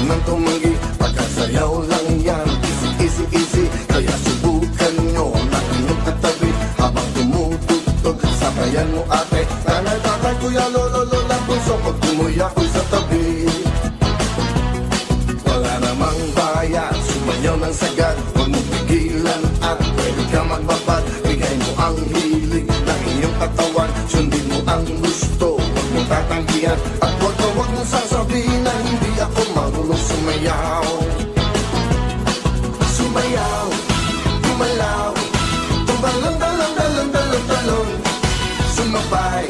nang tumanggi, pagkasayaw lang yan. Easy, easy, easy, kaya subukan nyo na inyong katabi habang tumutugtog. Sabayan mo ate, nanay, tatay, kuya, lolo, lola, bunso, pag tumuya ko'y sa tabi. Wala namang bayad, sumayaw ng sagad, huwag mo pigilan at pwede ka magbabad. Bigay mo ang hilig ng iyong katawan, sundin mo ang gusto, huwag mo tatanggihan. At huwag mo sasabihin na hindi ako marunong sumayaw. Sumayaw, gumalaw, tumalon, talon, talon, talon, talon. Sumabay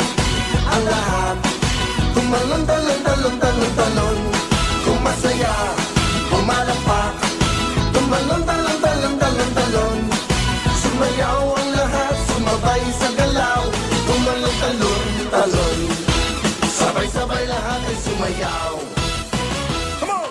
ang lahat, tumalon, talon, talon, talon, talon. Kung masaya, pumalakpak, tumalon, talon, talon, talon, talon. Sumayaw ang lahat, sumabay sa galaw, tumalon, talon, talon. Sabay-sabay lahat ay sumayaw. Come on!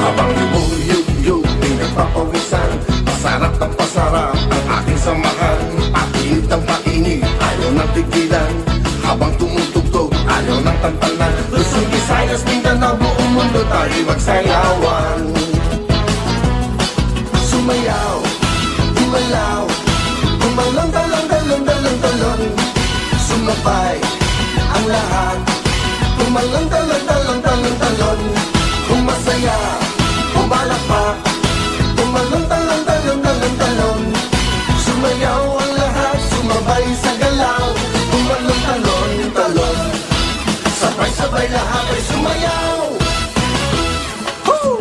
Habang lumuyog-yog, di nagpapawisan, pasarap ng pasarap ang aking samahan. Pakilit ang painit, ayaw nang tigilan, habang tumutugtog, ayaw nang tantanan. Luzon, Visayas, Mindanao, buong mundo tayo magsayawan. Sumayaw, gumalaw, tumalon, talon, talon, talon, talon. Sumabay ang lahat, tumalon, talon, talon, talon, talon. Kung masaya, pumalakpak, tumalon, talon, talon, talon, talon. Sumayaw ang lahat, sumabay sa galaw, tumalon, talon, talon. Sabay-sabay lahat ay sumayaw. Woo!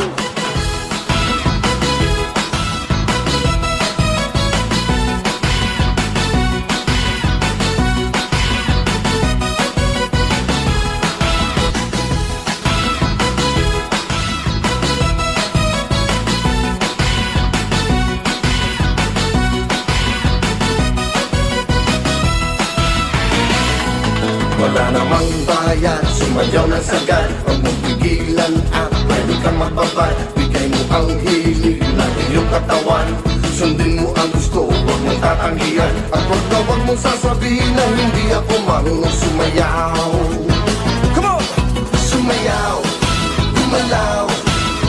Wala namang bayad, sumayaw ng sagad, huwag mong pigilan at pwede kang magbabad. Bigay mo ang hilig ng iyong katawan, sundin mo ang gusto, huwag mong tatanggihan. At huwag mong sasabihin na hindi ako marunong sumayaw. Come on! Sumayaw, gumalaw,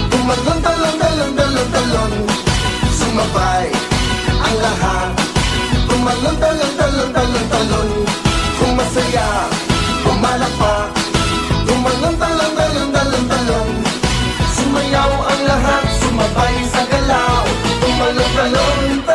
tumalon, talon, talon, talon, talon. Sumabay ang lahat, tumalon, talon, talon, talon, talon. Kung masaya, pumalakpak, tumalon, talon, talon, talon, talon. Sumayaw ang lahat, sumabay sa galaw, tumalon, talon, talon.